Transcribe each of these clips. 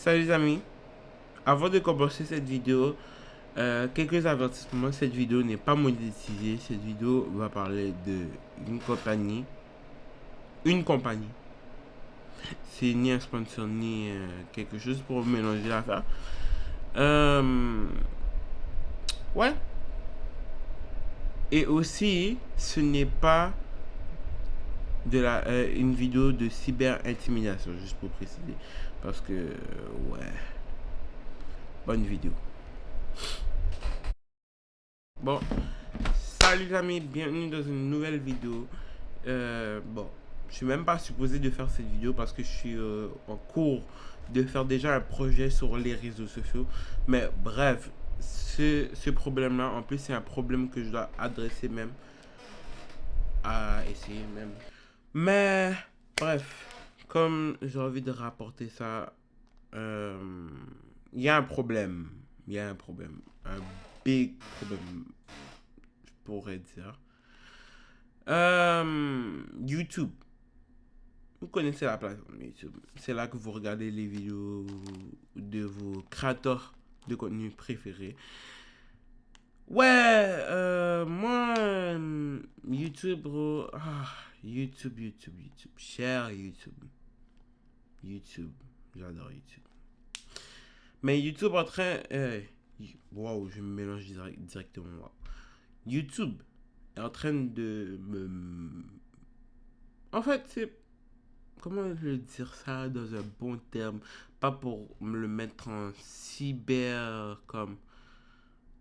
Salut les amis, avant de commencer cette vidéo, quelques avertissements. Cette vidéo n'est pas monétisée. Cette vidéo va parler de une compagnie. C'est ni un sponsor ni quelque chose pour mélanger l'affaire. Ouais. Et aussi, ce n'est pas une vidéo de cyber-intimidation, juste pour préciser. Parce que, ouais, bonne vidéo. Bon, salut les amis, bienvenue dans une nouvelle vidéo. Bon, je suis même pas supposé de faire cette vidéo parce que je suis en cours de faire déjà un projet sur les réseaux sociaux. Mais bref, ce problème-là, en plus, c'est un problème que je dois adresser même à essayer même. Mais bref, comme j'ai envie de rapporter ça, il y a un problème. Il y a un problème. Un big problème, je pourrais dire. YouTube. Vous connaissez la plateforme YouTube. C'est là que vous regardez les vidéos de vos créateurs de contenu préférés. Ouais, moi, YouTube, bro. YouTube. Cher YouTube. YouTube. J'adore YouTube. Mais YouTube en train. Waouh, je me mélange directement. Wow. YouTube est en train de me. En fait, c'est. Comment je vais dire ça dans un bon terme? Pas pour me le mettre en cyber. Comme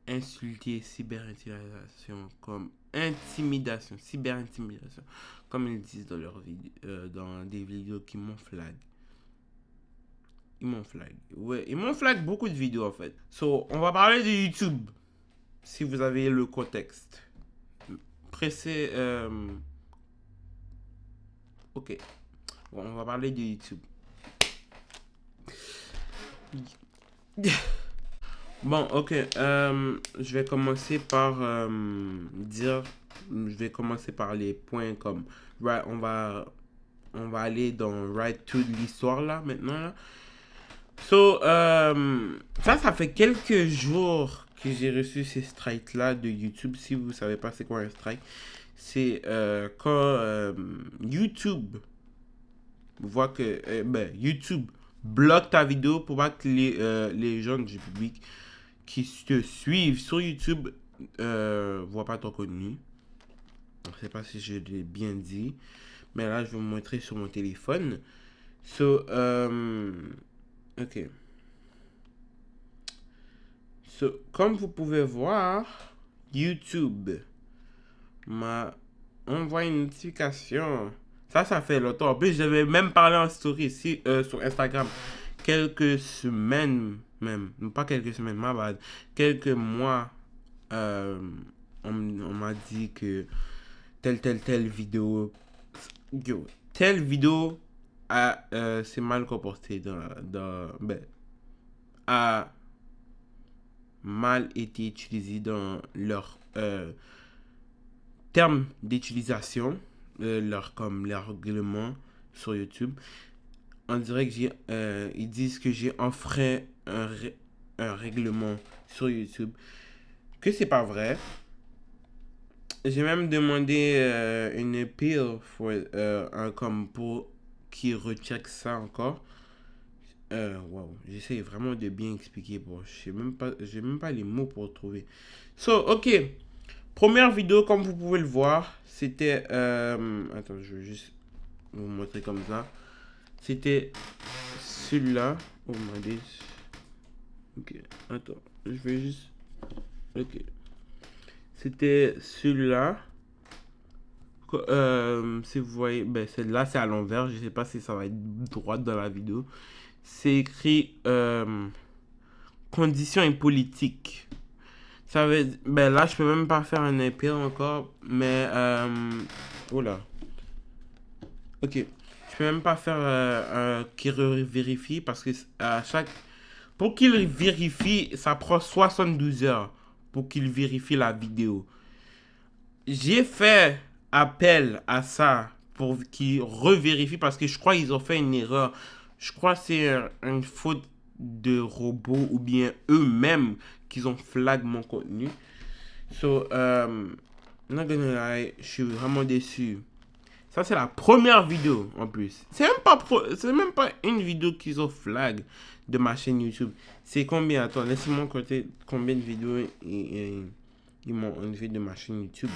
insulter, cyber-intimidation. Comme intimidation. Cyber-intimidation. Comme ils disent dans leurs dans des vidéos qui m'ont flag. Ils m'ont flag. Ouais, ils m'ont flag beaucoup de vidéos en fait. So, on va parler de YouTube. Si vous avez le contexte. Pressez. Ok. Bon, on va parler de YouTube. Bon, ok. Je vais commencer par dire. Je vais commencer par les points comme. Right, on va aller dans right to l'histoire là maintenant là. So, ça fait quelques jours que j'ai reçu ces strikes là de YouTube. Si vous savez pas c'est quoi un strike, c'est quand YouTube voit que YouTube bloque ta vidéo pour pas que les gens du public qui te suivent sur YouTube voient pas ton contenu. Je sais pas si je l'ai bien dit, mais là je vais vous montrer sur mon téléphone. So, ok. So, comme vous pouvez voir, YouTube m'a envoyé une notification. Ça fait longtemps. En plus, j'avais même parlé en story ici, sur Instagram. Quelques semaines, même. Pas quelques semaines, ma bad. Quelques mois, euh, on m'a dit que telle vidéo. Yo, telle vidéo s'est mal comportée a mal été utilisée dans leur termes d'utilisation, comme les règlements sur YouTube. On dirait que ils disent que j'ai enfreint un règlement sur YouTube, que c'est pas vrai. J'ai même demandé une appeal comme pour qu'ils recheck ça encore. Wow, j'essaie vraiment de bien expliquer. Bon, j'ai même pas les mots pour trouver. So, ok. Première vidéo, comme vous pouvez le voir, c'était... attends, je vais juste vous montrer comme ça. C'était celui-là. Oh my days. Ok, attends, je vais juste... Ok. C'était celui-là. Si vous voyez, celle-là c'est à l'envers. Je sais pas si ça va être droite dans la vidéo. C'est écrit conditions et politiques. Ça veut dire, là je peux même pas faire un appeal encore, mais oula. Ok, je peux même pas faire qu'il vérifie parce que à chaque pour qu'il vérifie, ça prend 72 heures pour qu'il vérifie la vidéo. J'ai fait appel à ça pour qu'ils revérifient parce que je crois qu'ils ont fait une erreur. Je crois que c'est une faute de robots ou bien eux-mêmes qui ont flag mon contenu. So, not gonna lie, je suis vraiment déçu. Ça, c'est la première vidéo en plus. C'est même pas une vidéo qu'ils ont flag de ma chaîne YouTube. C'est combien? Attends, laissez-moi compter combien de vidéos ils m'ont enlevé de ma chaîne YouTube.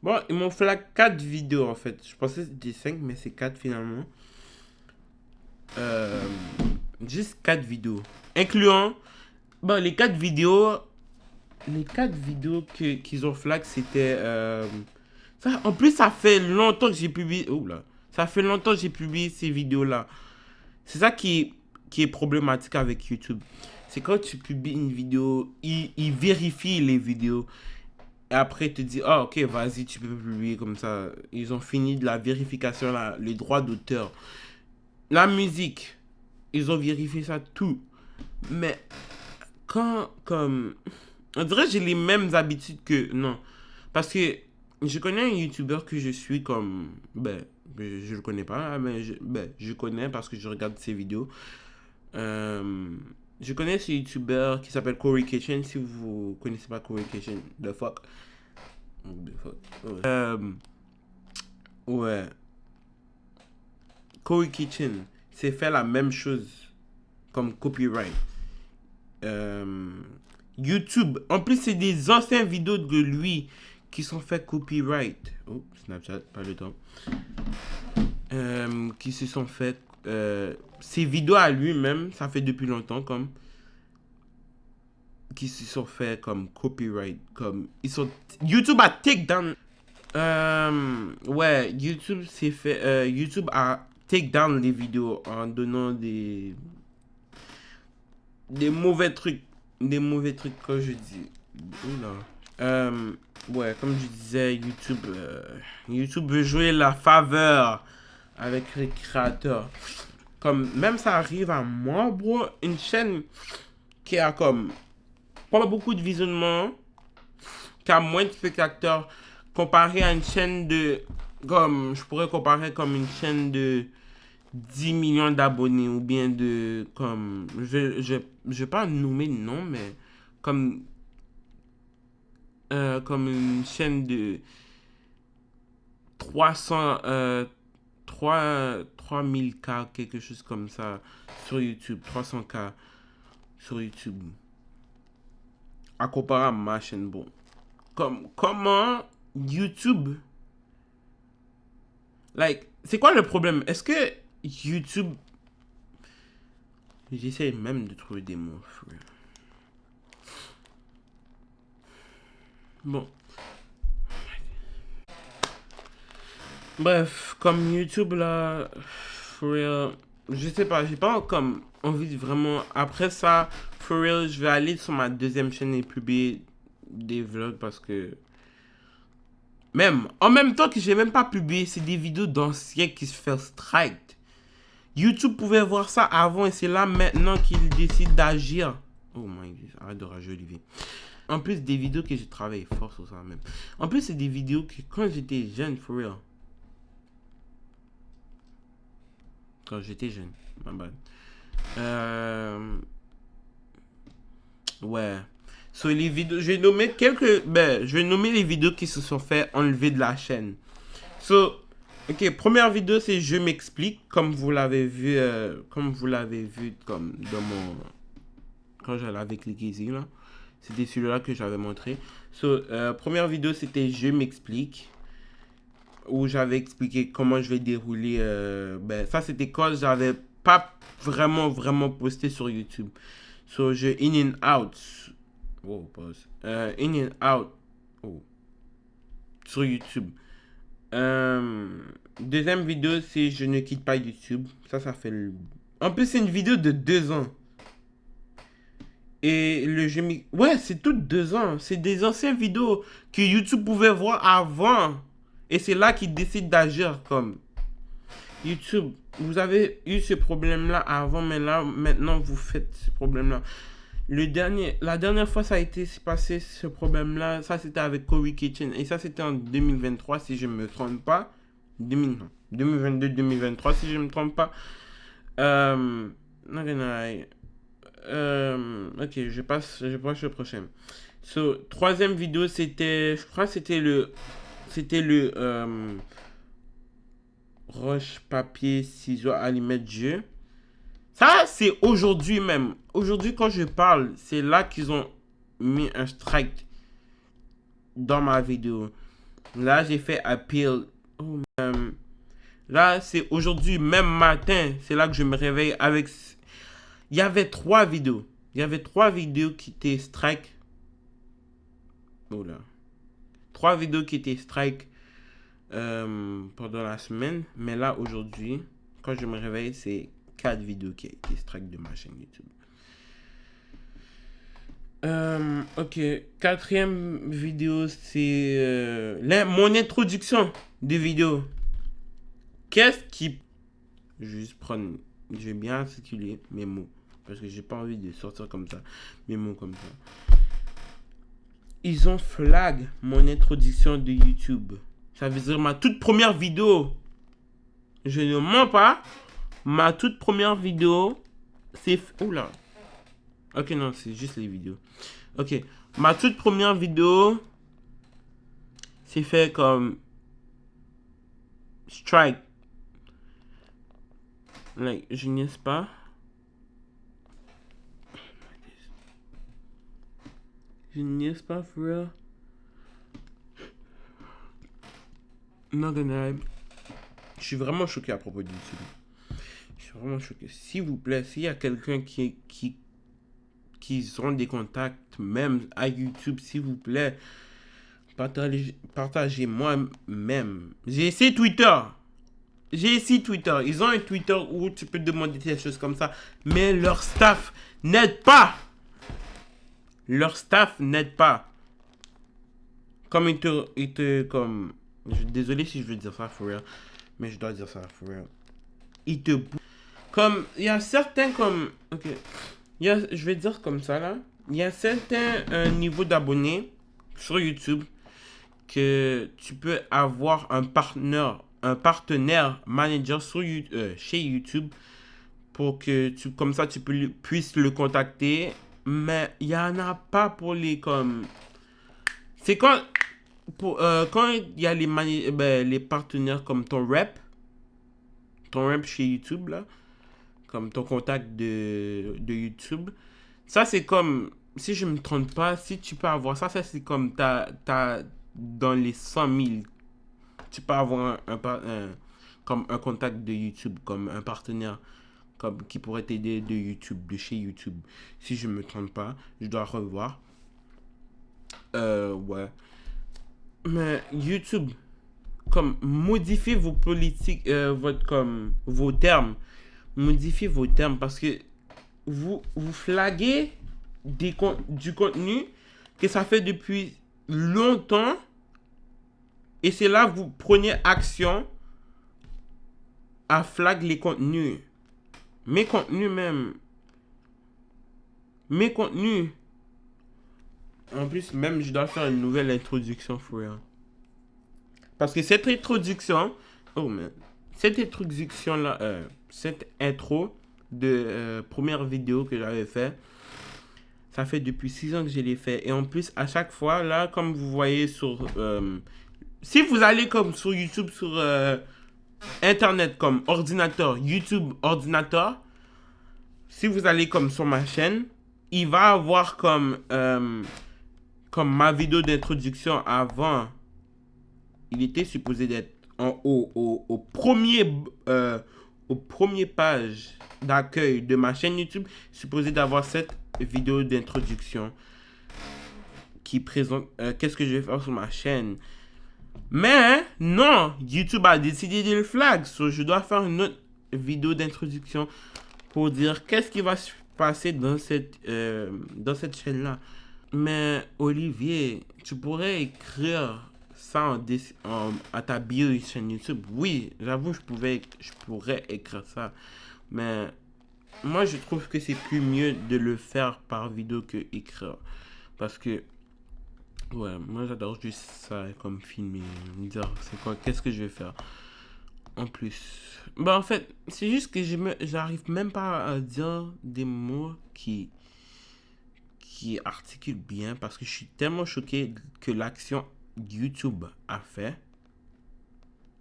Bon, ils m'ont flag 4 vidéos en fait. Je pensais que c'était 5, mais c'est 4 finalement. Juste 4 vidéos. Incluant. Bon, les 4 vidéos. Les 4 vidéos qu'ils ont flag, c'était. En plus, ça fait longtemps que j'ai publié. Oh là. Ça fait longtemps que j'ai publié ces vidéos-là. C'est ça qui est problématique avec YouTube. C'est quand tu publies une vidéo, ils vérifient les vidéos. Et après, ils te disent, ah, ok, vas-y, tu peux publier comme ça. Ils ont fini de la vérification, là, les droits d'auteur. La musique, ils ont vérifié ça tout. Mais comme... On dirait que j'ai les mêmes habitudes que... Non. Parce que je connais un YouTuber que je suis comme... je le connais pas, mais je connais parce que je regarde ses vidéos. Je connais ce YouTuber qui s'appelle Corey Kitchen. Si vous connaissez pas Corey Kitchen, the fuck. Ouais. Corey Kitchen, c'est fait la même chose comme copyright. YouTube, en plus c'est des anciennes vidéos de lui qui sont fait copyright. Oh, Snapchat, pas le temps. Qui se sont fait ces vidéos à lui-même, ça fait depuis longtemps comme qui se sont fait comme copyright, comme YouTube a take down. Ouais, YouTube s'est fait. YouTube a take down les vidéos en donnant des mauvais trucs. Des mauvais trucs, quand je dis. Oula. Ouais, comme je disais, YouTube veut jouer la faveur avec les créateurs. Comme, même ça arrive à moi, bro. Une chaîne qui a comme pas beaucoup de visionnement, qui a moins de spectateurs, comparé à une chaîne de... Comme, je pourrais comparer comme une chaîne de 10 millions d'abonnés ou bien de... Comme, je vais pas nommer le nom, mais comme une chaîne de 3000K, quelque chose comme ça, sur YouTube, 300K sur YouTube. À comparer à ma chaîne, bon. Comment YouTube... Like, c'est quoi le problème? Est-ce que YouTube... J'essaie même de trouver des mots. Bon. Bref, comme YouTube là, for real, je sais pas, j'ai pas comme envie de vraiment. Après ça, for real, je vais aller sur ma deuxième chaîne et publier des vlogs parce que même en même temps que j'ai même pas publié, c'est des vidéos d'anciens qui se font strike. YouTube pouvait voir ça avant et c'est là maintenant qu'il décide d'agir. Oh my god, arrête de rager Olivier. En plus des vidéos que j'ai travaillé fort sur ça même. En plus c'est des vidéos que quand j'étais jeune, for real. Quand j'étais jeune, my bad. Ouais. Sur les vidéos, je vais nommer je vais nommer les vidéos qui se sont fait enlever de la chaîne. Ok, première vidéo, c'est Je m'explique, comme vous l'avez vu, comme dans mon... Quand j'avais cliqué ici, là. C'était celui-là que j'avais montré. Première vidéo, c'était Je m'explique, où j'avais expliqué comment je vais dérouler. Ça, c'était quand j'avais pas vraiment posté sur YouTube. Je in and out. Oh, pause. In and out. Oh. Sur YouTube. Deuxième vidéo, c'est Je ne quitte pas YouTube. Ça fait... En plus, c'est une vidéo de 2 ans. Et ouais, c'est toutes 2 ans. C'est des anciennes vidéos que YouTube pouvait voir avant. Et c'est là qu'il décide d'agir comme... YouTube, vous avez eu ce problème-là avant, mais là, maintenant, vous faites ce problème-là. La dernière fois, ça a été passé, ce problème-là, ça, c'était avec Corey Kitchen. Et ça, c'était en 2023, si je ne me trompe pas. 2022-2023, si je ne me trompe pas. Ok, je passe au prochain. So, troisième vidéo, c'était, je crois que c'était le roche, papier, ciseaux, allumette, jeu. Ça, c'est aujourd'hui même. Aujourd'hui, quand je parle, c'est là qu'ils ont mis un strike dans ma vidéo. Là, j'ai fait appeal. Oh, là, c'est aujourd'hui, même matin, c'est là que je me réveille avec. Il y avait trois vidéos. Il y avait trois vidéos qui étaient strike. Oh là. Trois vidéos qui étaient strike pendant la semaine. Mais là, aujourd'hui, quand je me réveille, c'est quatre vidéos qui ont été strike de ma chaîne YouTube. Ok, quatrième vidéo, c'est mon introduction de vidéo. Qu'est-ce qui... Juste prendre... Je vais bien articuler mes mots. Parce que j'ai pas envie de sortir comme ça. Mes mots comme ça. Ils ont flag mon introduction de YouTube. Ça veut dire ma toute première vidéo. Je ne mens pas. Ma toute première vidéo, c'est... Oula. Ok, non, c'est juste les vidéos. Ok. Ma toute première vidéo, c'est fait comme... Strike. Like, je niaise pas. Je niaise pas, for real. Not gonna lie. Je suis vraiment choqué à propos de YouTube. Je suis vraiment choqué. S'il vous plaît, s'il y a quelqu'un qui ont des contacts, même à YouTube, s'il vous plaît, partagez moi-même. J'ai essayé Twitter. Ils ont un Twitter où tu peux demander des choses comme ça. Mais leur staff n'aide pas. Leur staff n'aide pas. Comme comme... Désolé si je veux dire ça for real. Mais je dois dire ça for real. Comme, il y a certains comme... Ok. Je vais dire comme ça là. Il y a certains niveaux d'abonnés sur YouTube que tu peux avoir un partenaire manager chez YouTube pour que comme ça tu puisses le contacter. Mais il n'y en a pas pour les comme... C'est quand il y a les partenaires comme ton rep chez YouTube là, comme ton contact de YouTube, ça c'est comme, si je me trompe pas, si tu peux avoir ça c'est comme t'as dans les 100 000, tu peux avoir comme un contact de YouTube, comme un partenaire comme qui pourrait t'aider de YouTube, de chez YouTube. Si je me trompe pas, je dois revoir. Ouais. Mais YouTube, comme modifiez vos politiques, vos termes. Modifiez vos termes parce que vous flaguez du contenu que ça fait depuis longtemps et c'est là que vous prenez action à flag les contenus. Mes contenus même. Mes contenus. En plus, même je dois faire une nouvelle introduction for real. Parce que cette introduction, oh man, cette introduction là, cette intro de première vidéo que j'avais fait, ça fait depuis 6 ans que je l'ai fait. Et en plus, à chaque fois, là, comme vous voyez sur... si vous allez comme sur YouTube, sur Internet, comme ordinateur, YouTube, ordinateur, si vous allez comme sur ma chaîne, il va avoir comme ma vidéo d'introduction avant. Il était supposé d'être en haut, au premier page d'accueil de ma chaîne YouTube, supposé d'avoir cette vidéo d'introduction qui présente qu'est-ce que je vais faire sur ma chaîne. Mais non, YouTube a décidé de le flag. So, je dois faire une autre vidéo d'introduction pour dire qu'est-ce qui va se passer dans cette chaîne-là. Mais Olivier, tu pourrais écrire ça à ta bio chaîne YouTube. Oui, j'avoue, je pourrais écrire ça. Mais moi, je trouve que c'est plus mieux de le faire par vidéo que écrire. Parce que, ouais, moi j'adore juste ça comme filmer. Me dire, c'est quoi, qu'est-ce que je vais faire. en plus. Bah, en fait, c'est juste que j'arrive même pas à dire des mots qui articulent bien parce que je suis tellement choqué que l'action YouTube a fait.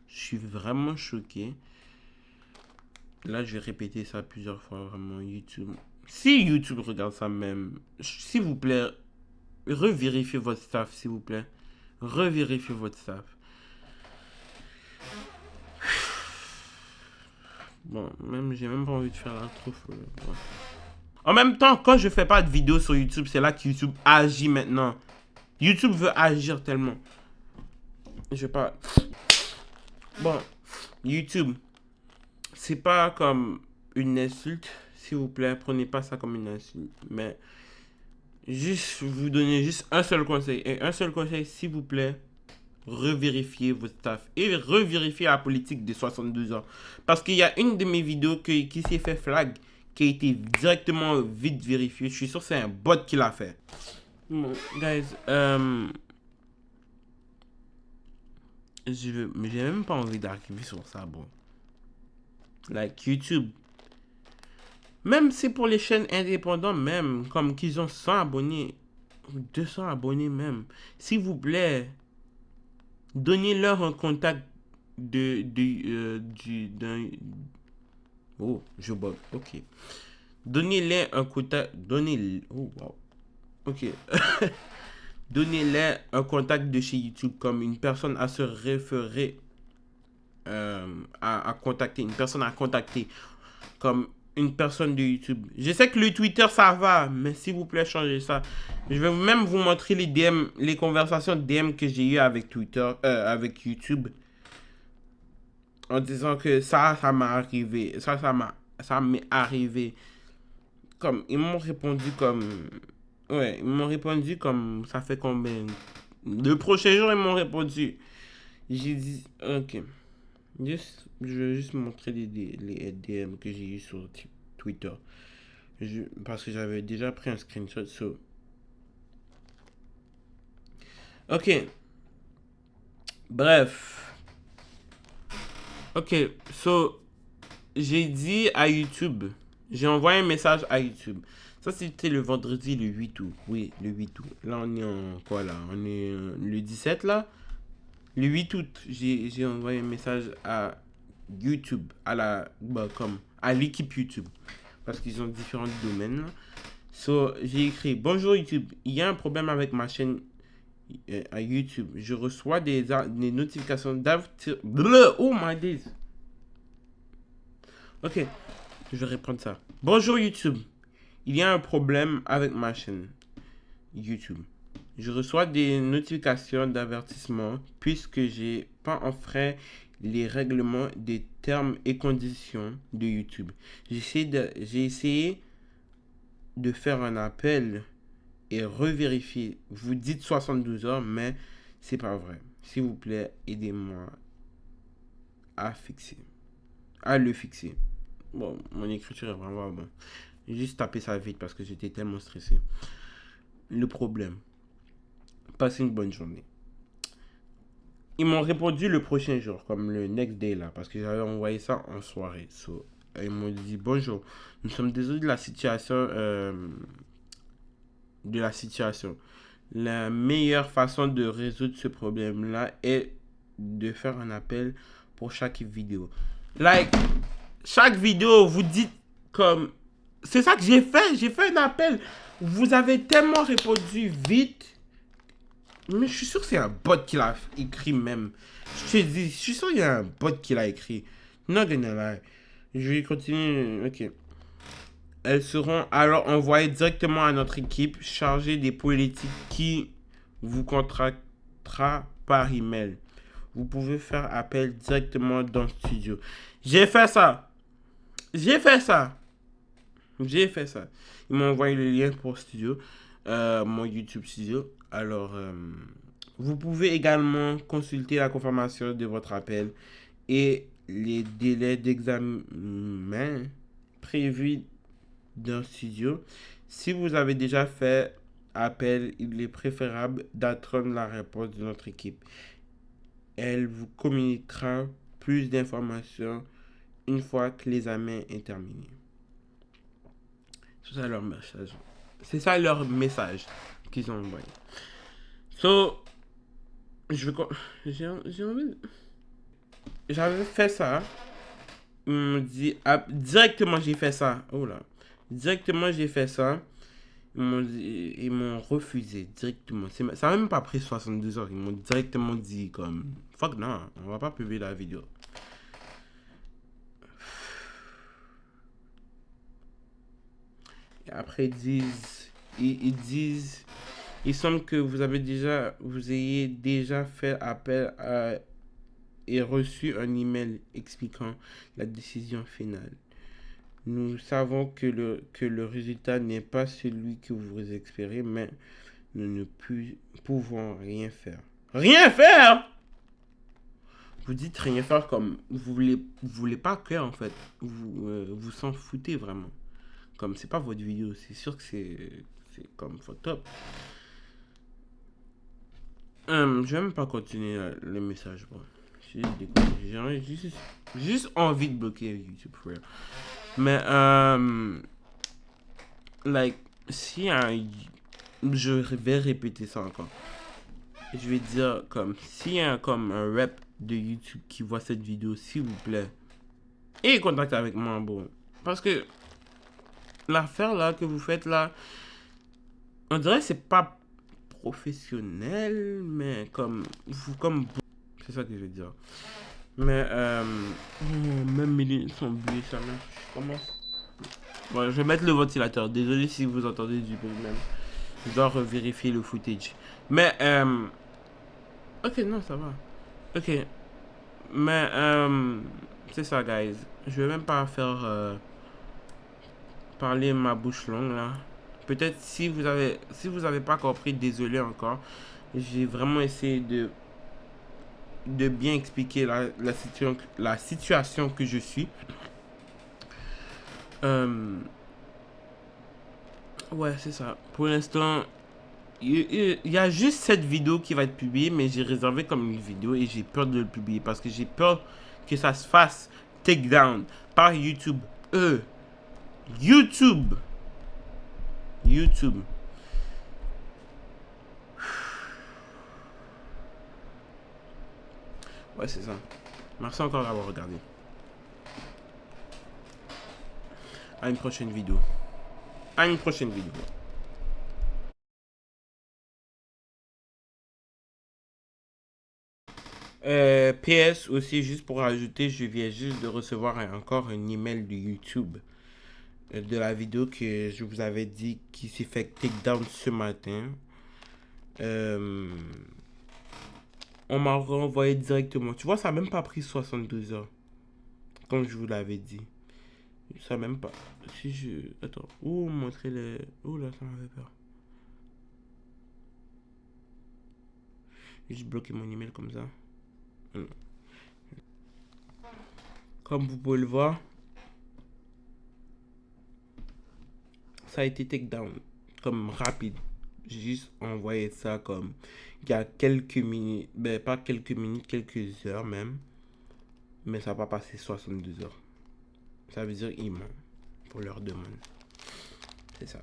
Je suis vraiment choqué. Là, je vais répéter ça plusieurs fois, vraiment, YouTube. Si YouTube regarde ça même, s'il vous plaît, revérifiez votre staff, s'il vous plaît. Revérifiez votre staff. Bon, même, j'ai même pas envie de faire l'intro. Bon. En même temps, quand je fais pas de vidéos sur YouTube, c'est là que YouTube agit maintenant. YouTube veut agir tellement. Je vais pas. Bon, YouTube, c'est pas comme une insulte, s'il vous plaît. Prenez pas ça comme une insulte. Mais juste vous donner juste un seul conseil. Et un seul conseil, s'il vous plaît, revérifiez votre staff. Et revérifiez la politique des 62 ans. Parce qu'il y a une de mes vidéos qui s'est fait flag, qui a été directement vite vérifiée. Je suis sûr que c'est un bot qui l'a fait. Bon, guys, mais j'ai même pas envie d'arriver sur ça, bon. Like YouTube. Même c'est pour les chaînes indépendantes, même, comme qu'ils ont 100 abonnés, 200 abonnés même. S'il vous plaît, donnez-leur un contact d'un... Oh, je bug, ok. Donnez-les un contact, oh, wow. Ok. Donnez-les un contact de chez YouTube comme une personne à se référer, à contacter, une personne à contacter comme une personne de YouTube. Je sais que le Twitter ça va, mais s'il vous plaît changez ça. Je vais même vous montrer les DM, les conversations DM que j'ai eues avec Twitter, avec YouTube, en disant que ça m'est arrivé, ça m'est arrivé. Comme ils m'ont répondu comme, ouais, ils m'ont répondu comme ça fait combien. Le prochain jour ils m'ont répondu. J'ai dit ok. Je vais juste montrer les DM que j'ai eu sur Twitter. Parce que j'avais déjà pris un screenshot. Ok. Bref. Ok. J'ai dit à YouTube. J'ai envoyé un message à YouTube. Ça, c'était le vendredi le 8 août. Oui, le 8 août. Là, on est en quoi là? On est le 17 là? Le 8 août, j'ai envoyé un message à YouTube, à l'équipe YouTube, parce qu'ils ont différents domaines. J'ai écrit bonjour YouTube, il y a un problème avec ma chaîne à YouTube. Je reçois des notifications d'avertissement. Oh my days. Ok, je vais reprendre ça. Bonjour YouTube, il y a un problème avec ma chaîne YouTube. Je reçois des notifications d'avertissement puisque j'ai pas enfreint les règlements des termes et conditions de YouTube. J'ai essayé de faire un appel et revérifier. Vous dites 72 heures, mais c'est pas vrai. S'il vous plaît, aidez-moi à le fixer. Bon, mon écriture est vraiment bon. J'ai juste tapé ça vite parce que j'étais tellement stressé. Le problème. Passez une bonne journée. Ils m'ont répondu le prochain jour, comme le next day là, parce que j'avais envoyé ça en soirée. Ils m'ont dit bonjour, nous sommes désolés de la situation. La meilleure façon de résoudre ce problème-là est de faire un appel pour chaque vidéo. Like, chaque vidéo, vous dites comme... C'est ça que j'ai fait. J'ai fait un appel. Vous avez tellement répondu vite. Mais je suis sûr que c'est un bot qui l'a écrit même. Je te dis, je suis sûr qu'il y a un bot qui l'a écrit. Not gonna lie. Je vais continuer. Ok. Elles seront alors envoyées directement à notre équipe chargée des politiques qui vous contactera par email. Vous pouvez faire appel directement dans le studio. J'ai fait ça. J'ai fait ça. J'ai fait ça. Ils m'ont envoyé le lien pour studio. Mon YouTube studio. Alors, vous pouvez également consulter la confirmation de votre appel et les délais d'examen prévus d'un studio. Si vous avez déjà fait appel, il est préférable d'attendre la réponse de notre équipe. Elle vous communiquera plus d'informations une fois que l'examen est terminé. C'est ça leur message. C'est ça leur message qu'ils ont envoyé. So, je vais... J'ai envie... J'avais fait ça. Ils m'ont dit... directement, j'ai fait ça. Oh là. Directement, j'ai fait ça. Ils m'ont refusé directement. Ça n'a même pas pris 72 heures. Ils m'ont directement dit comme... Fuck non, on va pas publier la vidéo. Et après, ils disent... Il semble que vous ayez déjà fait appel à et reçu un email expliquant la décision finale. Nous savons que le résultat n'est pas celui que vous espérez, mais nous ne pouvons rien faire. Rien faire! Vous dites rien faire comme vous voulez pas que en fait vous s'en foutez vraiment. Comme c'est pas votre vidéo, c'est sûr que c'est comme fucked up. Je vais même pas continuer le message. Bon. J'ai juste envie de bloquer YouTube for real. Mais like si je vais répéter ça encore. Je vais dire comme s'il y a comme un rep de YouTube qui voit cette vidéo, s'il vous plaît, ayez contact avec moi, bon. Parce que l'affaire là que vous faites là, on dirait que c'est pas professionnel, mais comme c'est ça que je veux dire. Mais même mes lignes sont buées, ça même. Je commence. Bon, je vais mettre le ventilateur. Désolé si vous entendez du bruit même. Je dois revérifier le footage. Mais ok, non, ça va. Ok. Mais c'est ça, guys. Je vais même pas faire parler ma bouche longue là. Peut-être si vous avez pas compris, désolé encore. J'ai vraiment essayé de bien expliquer la situation que je suis. Ouais, c'est ça. Pour l'instant, il y a juste cette vidéo qui va être publiée, mais j'ai réservé comme une vidéo et j'ai peur de le publier parce que j'ai peur que ça se fasse take down par YouTube. YouTube. YouTube. Ouais, c'est ça. Merci encore d'avoir regardé. À une prochaine vidéo. À une prochaine vidéo. PS aussi, juste pour ajouter, je viens juste de recevoir encore un email de YouTube de la vidéo que je vous avais dit qui s'est fait takedown ce matin. On m'a renvoyé directement. Tu vois, ça n'a même pas pris 72 heures. Comme je vous l'avais dit. Ça n'a même pas. Si je. Attends. Où montrer les. Oh là, ça m'avait peur. J'ai juste bloqué mon email comme ça. Comme vous pouvez le voir, ça a été takedown. Comme rapide. J'ai juste envoyé ça comme. Il y a quelques minutes. Ben, pas quelques minutes, quelques heures même. Mais ça n'a pas passé 72 heures. Ça veut dire ils mentent pour leur demande. C'est ça.